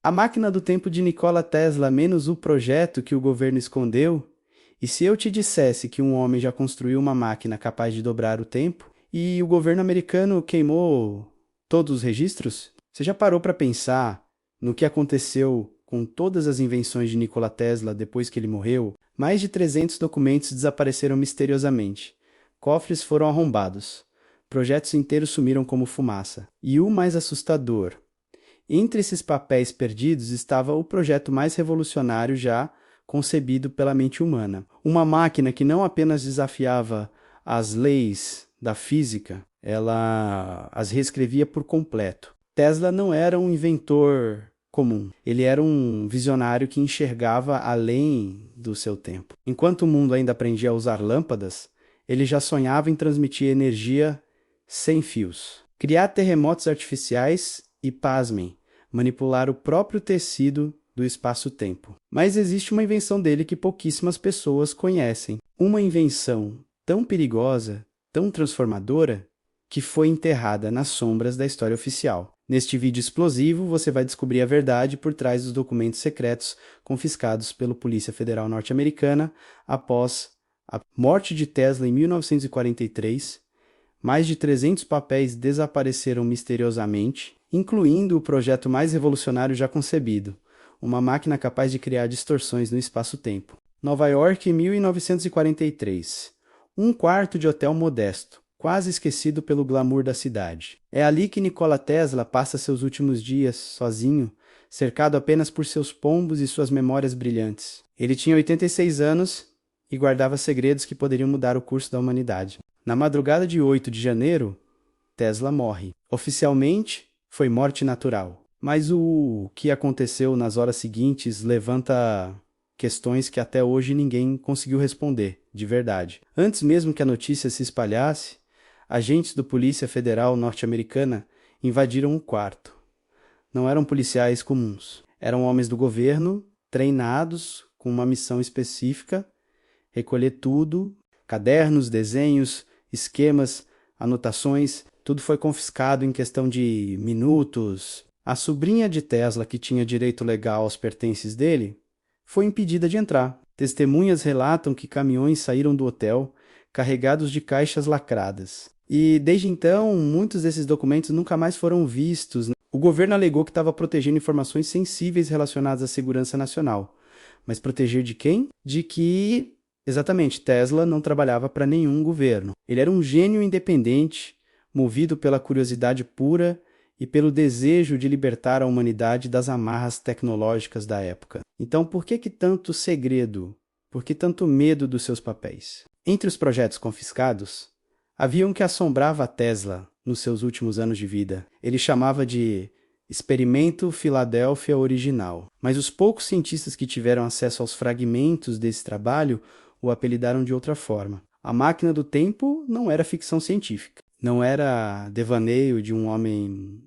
A máquina do tempo de Nikola Tesla menos o projeto que o governo escondeu? E se eu te dissesse que um homem já construiu uma máquina capaz de dobrar o tempo e o governo americano queimou todos os registros? Você já parou para pensar no que aconteceu com todas as invenções de Nikola Tesla depois que ele morreu? Mais de 300 documentos desapareceram misteriosamente. Cofres foram arrombados. Projetos inteiros sumiram como fumaça. E o mais assustador, entre esses papéis perdidos estava o projeto mais revolucionário já concebido pela mente humana. Uma máquina que não apenas desafiava as leis da física, ela as reescrevia por completo. Tesla não era um inventor comum. Ele era um visionário que enxergava além do seu tempo. Enquanto o mundo ainda aprendia a usar lâmpadas, ele já sonhava em transmitir energia sem fios. Criar terremotos artificiais e, pasmem, manipular o próprio tecido do espaço-tempo. Mas existe uma invenção dele que pouquíssimas pessoas conhecem. Uma invenção tão perigosa, tão transformadora, que foi enterrada nas sombras da história oficial. Neste vídeo explosivo, você vai descobrir a verdade por trás dos documentos secretos confiscados pela Polícia Federal Norte-Americana após a morte de Tesla em 1943. Mais de 300 papéis desapareceram misteriosamente, incluindo o projeto mais revolucionário já concebido, uma máquina capaz de criar distorções no espaço-tempo. Nova York, 1943. Um quarto de hotel modesto, quase esquecido pelo glamour da cidade. É ali que Nikola Tesla passa seus últimos dias, sozinho, cercado apenas por seus pombos e suas memórias brilhantes. Ele tinha 86 anos e guardava segredos que poderiam mudar o curso da humanidade. Na madrugada de 8 de janeiro, Tesla morre. Oficialmente, foi morte natural. Mas o que aconteceu nas horas seguintes levanta questões que até hoje ninguém conseguiu responder, de verdade. Antes mesmo que a notícia se espalhasse, agentes da Polícia Federal norte-americana invadiram o quarto. Não eram policiais comuns. Eram homens do governo, treinados com uma missão específica, recolher tudo, cadernos, desenhos, esquemas, anotações, tudo foi confiscado em questão de minutos. A sobrinha de Tesla, que tinha direito legal aos pertences dele, foi impedida de entrar. Testemunhas relatam que caminhões saíram do hotel carregados de caixas lacradas. E desde então, muitos desses documentos nunca mais foram vistos. O governo alegou que estava protegendo informações sensíveis relacionadas à segurança nacional. Mas proteger de quem? De que, exatamente, Tesla não trabalhava para nenhum governo. Ele era um gênio independente, movido pela curiosidade pura e pelo desejo de libertar a humanidade das amarras tecnológicas da época. Então, por que tanto segredo? Por que tanto medo dos seus papéis? Entre os projetos confiscados, havia um que assombrava a Tesla nos seus últimos anos de vida. Ele chamava de Experimento Filadélfia Original. Mas os poucos cientistas que tiveram acesso aos fragmentos desse trabalho o apelidaram de outra forma. A máquina do tempo não era ficção científica. Não era devaneio de um homem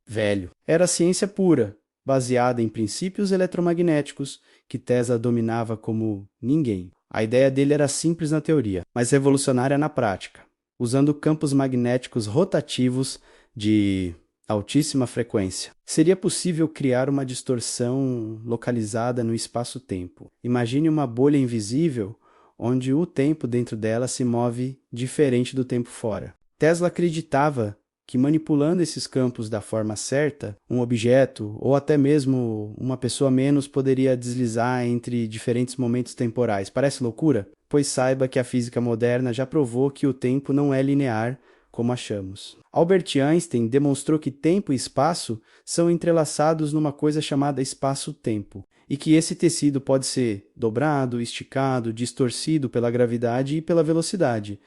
velho. Era ciência pura, baseada em princípios eletromagnéticos que Tesla dominava como ninguém. A ideia dele era simples na teoria, mas revolucionária na prática, usando campos magnéticos rotativos de altíssima frequência. Seria possível criar uma distorção localizada no espaço-tempo. Imagine uma bolha invisível onde o tempo dentro dela se move diferente do tempo fora. Tesla acreditava que manipulando esses campos da forma certa, um objeto ou até mesmo uma pessoa menos poderia deslizar entre diferentes momentos temporais. Parece loucura? Pois saiba que a física moderna já provou que o tempo não é linear como achamos. Albert Einstein demonstrou que tempo e espaço são entrelaçados numa coisa chamada espaço-tempo, e que esse tecido pode ser dobrado, esticado, distorcido pela gravidade e pela velocidade.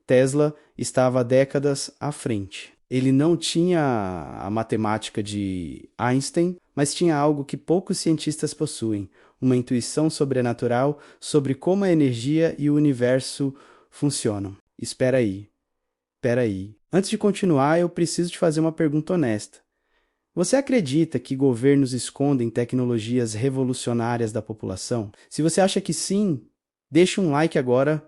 Tesla estava décadas à frente. Ele não tinha a matemática de Einstein, mas tinha algo que poucos cientistas possuem, uma intuição sobrenatural sobre como a energia e o universo funcionam. Espera aí. Antes de continuar, eu preciso te fazer uma pergunta honesta. Você acredita que governos escondem tecnologias revolucionárias da população? Se você acha que sim, deixa um like agora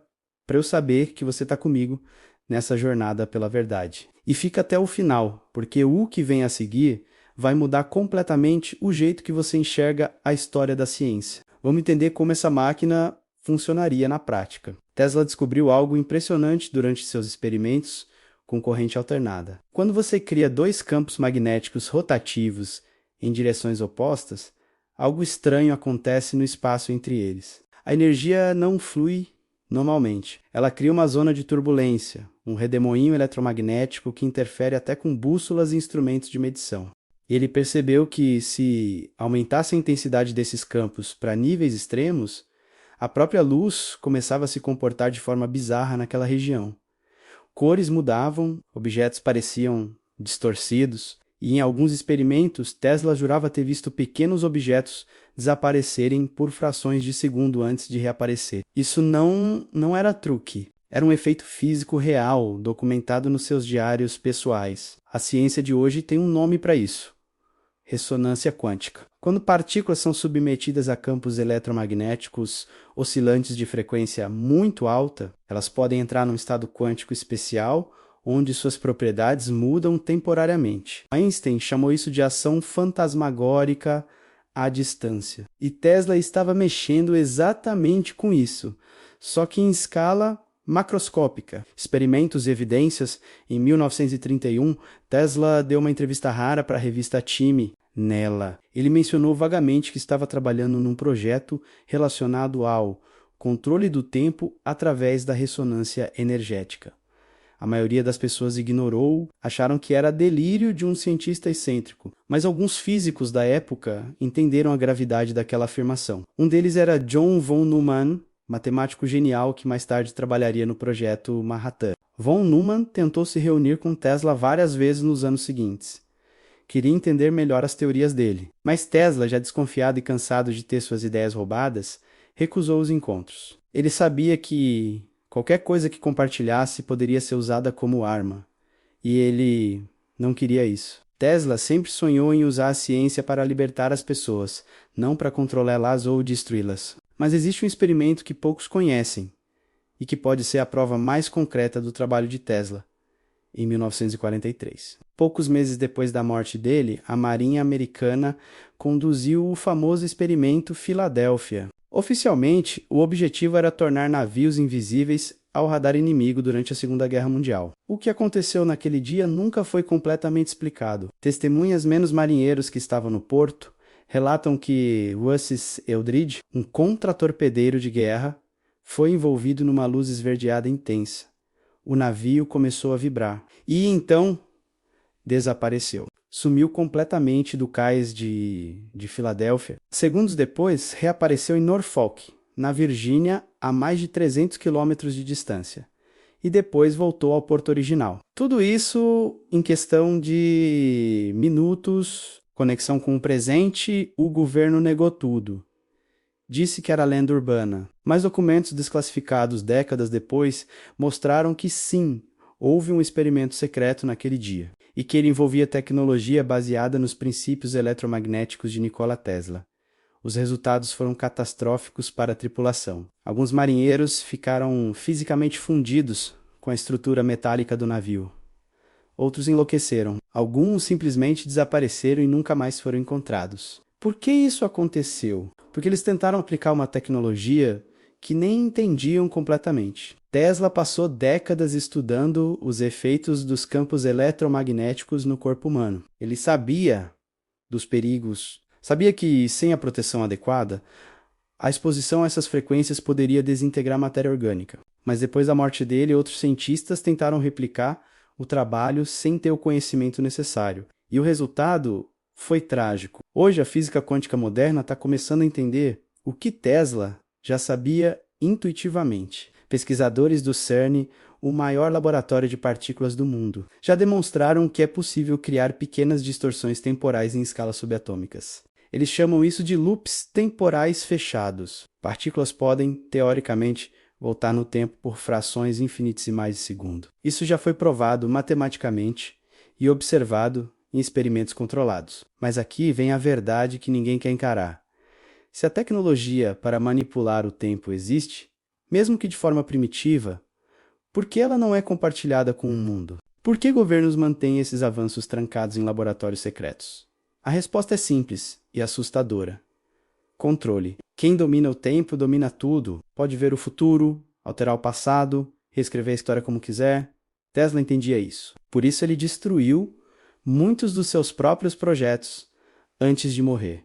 para eu saber que você está comigo nessa jornada pela verdade. E fica até o final, porque o que vem a seguir vai mudar completamente o jeito que você enxerga a história da ciência. Vamos entender como essa máquina funcionaria na prática. Tesla descobriu algo impressionante durante seus experimentos com corrente alternada. Quando você cria dois campos magnéticos rotativos em direções opostas, algo estranho acontece no espaço entre eles. A energia não flui normalmente. Ela cria uma zona de turbulência, um redemoinho eletromagnético que interfere até com bússolas e instrumentos de medição. Ele percebeu que, se aumentasse a intensidade desses campos para níveis extremos, a própria luz começava a se comportar de forma bizarra naquela região. Cores mudavam, objetos pareciam distorcidos, e em alguns experimentos, Tesla jurava ter visto pequenos objetos desaparecerem por frações de segundo antes de reaparecer. Isso não era truque. Era um efeito físico real, documentado nos seus diários pessoais. A ciência de hoje tem um nome para isso: ressonância quântica. Quando partículas são submetidas a campos eletromagnéticos oscilantes de frequência muito alta, elas podem entrar num estado quântico especial, onde suas propriedades mudam temporariamente. Einstein chamou isso de ação fantasmagórica à distância. E Tesla estava mexendo exatamente com isso, só que em escala macroscópica. Experimentos e evidências. Em 1931, Tesla deu uma entrevista rara para a revista Time. Nela, ele mencionou vagamente que estava trabalhando num projeto relacionado ao controle do tempo através da ressonância energética. A maioria das pessoas ignorou, acharam que era delírio de um cientista excêntrico, mas alguns físicos da época entenderam a gravidade daquela afirmação. Um deles era John von Neumann, matemático genial que mais tarde trabalharia no projeto Manhattan. Von Neumann tentou se reunir com Tesla várias vezes nos anos seguintes. Queria entender melhor as teorias dele, mas Tesla, já desconfiado e cansado de ter suas ideias roubadas, recusou os encontros. Ele sabia que qualquer coisa que compartilhasse poderia ser usada como arma, e ele não queria isso. Tesla sempre sonhou em usar a ciência para libertar as pessoas, não para controlá-las ou destruí-las. Mas existe um experimento que poucos conhecem, e que pode ser a prova mais concreta do trabalho de Tesla, em 1943. Poucos meses depois da morte dele, a Marinha Americana conduziu o famoso experimento Filadélfia. Oficialmente, o objetivo era tornar navios invisíveis ao radar inimigo durante a Segunda Guerra Mundial. O que aconteceu naquele dia nunca foi completamente explicado. Testemunhas menos marinheiros que estavam no porto relatam que Russ Eldridge, um contratorpedeiro de guerra, foi envolvido numa luz esverdeada intensa. O navio começou a vibrar e então desapareceu. Sumiu completamente do cais de Filadélfia. Segundos depois, reapareceu em Norfolk, na Virgínia, a mais de 300 quilômetros de distância. E depois voltou ao porto original. Tudo isso em questão de minutos, conexão com o presente, o governo negou tudo. Disse que era lenda urbana, mas documentos desclassificados décadas depois mostraram que sim, houve um experimento secreto naquele dia, e que ele envolvia tecnologia baseada nos princípios eletromagnéticos de Nikola Tesla. Os resultados foram catastróficos para a tripulação. Alguns marinheiros ficaram fisicamente fundidos com a estrutura metálica do navio. Outros enlouqueceram. Alguns simplesmente desapareceram e nunca mais foram encontrados. Por que isso aconteceu? Porque eles tentaram aplicar uma tecnologia que nem entendiam completamente. Tesla passou décadas estudando os efeitos dos campos eletromagnéticos no corpo humano. Ele sabia dos perigos, sabia que sem a proteção adequada, a exposição a essas frequências poderia desintegrar matéria orgânica. Mas depois da morte dele, outros cientistas tentaram replicar o trabalho sem ter o conhecimento necessário. E o resultado foi trágico. Hoje a física quântica moderna está começando a entender o que Tesla já sabia intuitivamente. Pesquisadores do CERN, o maior laboratório de partículas do mundo, já demonstraram que é possível criar pequenas distorções temporais em escalas subatômicas. Eles chamam isso de loops temporais fechados. Partículas podem, teoricamente, voltar no tempo por frações infinitesimais de segundo. Isso já foi provado matematicamente e observado em experimentos controlados. Mas aqui vem a verdade que ninguém quer encarar. Se a tecnologia para manipular o tempo existe, mesmo que de forma primitiva, por que ela não é compartilhada com o mundo? Por que governos mantêm esses avanços trancados em laboratórios secretos? A resposta é simples e assustadora. Controle. Quem domina o tempo domina tudo. Pode ver o futuro, alterar o passado, reescrever a história como quiser. Tesla entendia isso. Por isso ele destruiu muitos dos seus próprios projetos antes de morrer.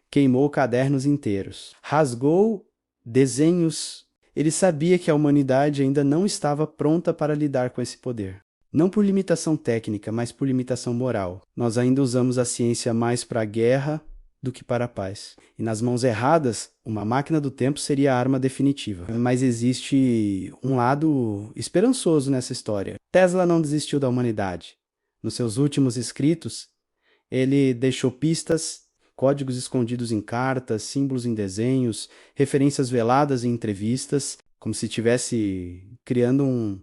Queimou cadernos inteiros. Rasgou desenhos. Ele sabia que a humanidade ainda não estava pronta para lidar com esse poder. Não por limitação técnica, mas por limitação moral. Nós ainda usamos a ciência mais para a guerra do que para a paz. E nas mãos erradas, uma máquina do tempo seria a arma definitiva. Mas existe um lado esperançoso nessa história. Tesla não desistiu da humanidade. Nos seus últimos escritos, ele deixou pistas, códigos escondidos em cartas, símbolos em desenhos, referências veladas em entrevistas, como se estivesse criando um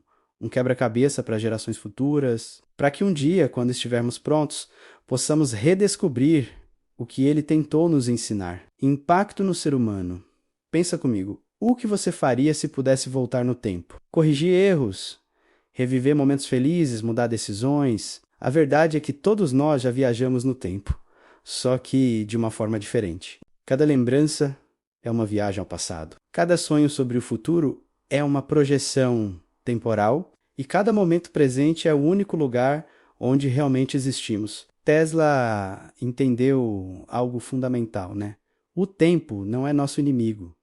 quebra-cabeça para gerações futuras, para que um dia, quando estivermos prontos, possamos redescobrir o que ele tentou nos ensinar. Impacto no ser humano. Pensa comigo, o que você faria se pudesse voltar no tempo? Corrigir erros, reviver momentos felizes, mudar decisões. A verdade é que todos nós já viajamos no tempo, só que de uma forma diferente. Cada lembrança é uma viagem ao passado. Cada sonho sobre o futuro é uma projeção temporal e cada momento presente é o único lugar onde realmente existimos. Tesla entendeu algo fundamental, né? O tempo não é nosso inimigo,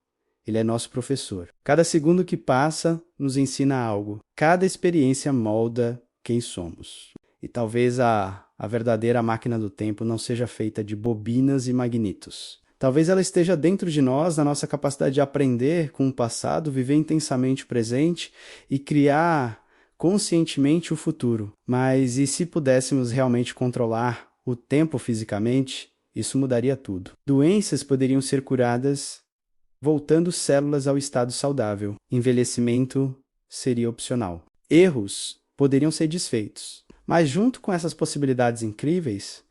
ele é nosso professor. Cada segundo que passa nos ensina algo. Cada experiência molda quem somos. E talvez a verdadeira máquina do tempo não seja feita de bobinas e magnetos. Talvez ela esteja dentro de nós, na nossa capacidade de aprender com o passado, viver intensamente o presente e criar conscientemente o futuro. Mas e se pudéssemos realmente controlar o tempo fisicamente, isso mudaria tudo. Doenças poderiam ser curadas voltando células ao estado saudável. Envelhecimento seria opcional. Erros poderiam ser desfeitos. Mas junto com essas possibilidades incríveis,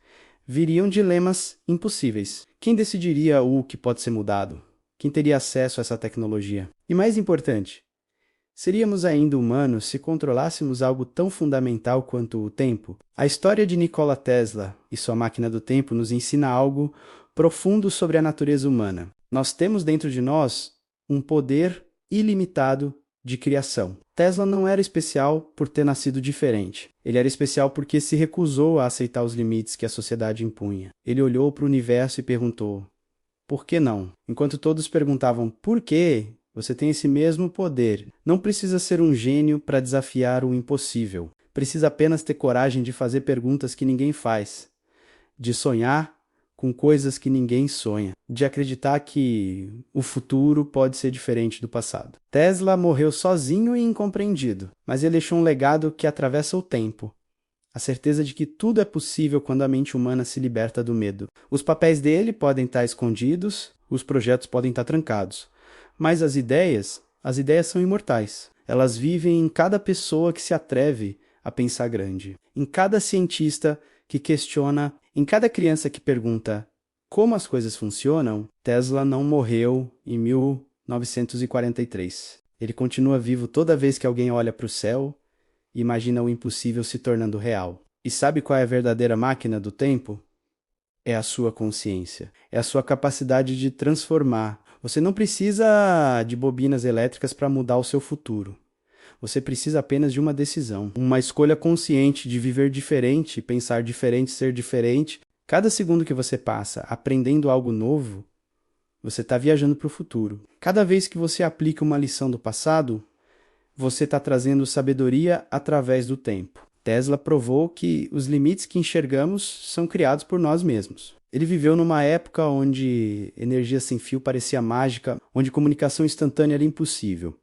viriam dilemas impossíveis. Quem decidiria o que pode ser mudado? Quem teria acesso a essa tecnologia? E mais importante, seríamos ainda humanos se controlássemos algo tão fundamental quanto o tempo? A história de Nikola Tesla e sua máquina do tempo nos ensina algo profundo sobre a natureza humana. Nós temos dentro de nós um poder ilimitado de criação. Tesla não era especial por ter nascido diferente. Ele era especial porque se recusou a aceitar os limites que a sociedade impunha. Ele olhou para o universo e perguntou: por que não? Enquanto todos perguntavam por quê, você tem esse mesmo poder. Não precisa ser um gênio para desafiar o impossível. Precisa apenas ter coragem de fazer perguntas que ninguém faz, de sonhar com coisas que ninguém sonha, de acreditar que o futuro pode ser diferente do passado. Tesla morreu sozinho e incompreendido, mas ele deixou um legado que atravessa o tempo. A certeza de que tudo é possível quando a mente humana se liberta do medo. Os papéis dele podem estar escondidos, os projetos podem estar trancados, mas as ideias são imortais. Elas vivem em cada pessoa que se atreve a pensar grande, em cada cientista que questiona, em cada criança que pergunta como as coisas funcionam. Tesla não morreu em 1943. Ele continua vivo toda vez que alguém olha para o céu e imagina o impossível se tornando real. E sabe qual é a verdadeira máquina do tempo? É a sua consciência. É a sua capacidade de transformar. Você não precisa de bobinas elétricas para mudar o seu futuro. Você precisa apenas de uma decisão, uma escolha consciente de viver diferente, pensar diferente, ser diferente. Cada segundo que você passa aprendendo algo novo, você está viajando para o futuro. Cada vez que você aplica uma lição do passado, você está trazendo sabedoria através do tempo. Tesla provou que os limites que enxergamos são criados por nós mesmos. Ele viveu numa época onde energia sem fio parecia mágica, onde comunicação instantânea era impossível,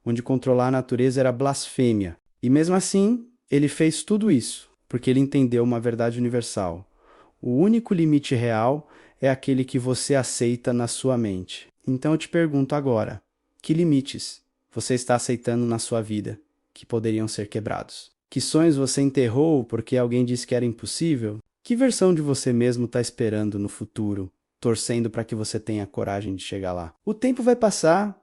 onde controlar a natureza era blasfêmia. E mesmo assim, ele fez tudo isso, porque ele entendeu uma verdade universal. O único limite real é aquele que você aceita na sua mente. Então eu te pergunto agora, que limites você está aceitando na sua vida que poderiam ser quebrados? Que sonhos você enterrou porque alguém disse que era impossível? Que versão de você mesmo está esperando no futuro, torcendo para que você tenha coragem de chegar lá? O tempo vai passar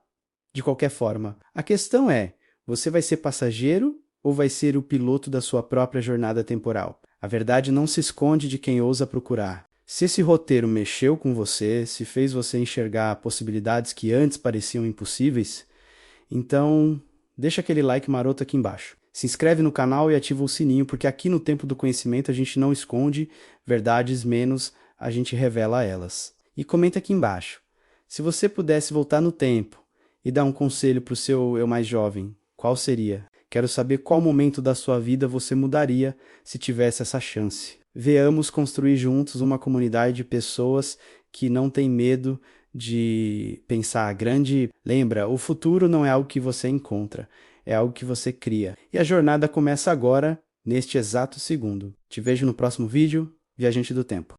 de qualquer forma. A questão é, você vai ser passageiro ou vai ser o piloto da sua própria jornada temporal? A verdade não se esconde de quem ousa procurar. Se esse roteiro mexeu com você, se fez você enxergar possibilidades que antes pareciam impossíveis, então deixa aquele like maroto aqui embaixo. Se inscreve no canal e ativa o sininho, porque aqui no Templo do Conhecimento a gente não esconde verdades, menos a gente revela elas. E comenta aqui embaixo. Se você pudesse voltar no tempo e dar um conselho para o seu eu mais jovem, qual seria? Quero saber qual momento da sua vida você mudaria se tivesse essa chance. Veamos construir juntos uma comunidade de pessoas que não têm medo de pensar grande. Lembra, o futuro não é algo que você encontra, é algo que você cria. E a jornada começa agora, neste exato segundo. Te vejo no próximo vídeo, Viajante do Tempo.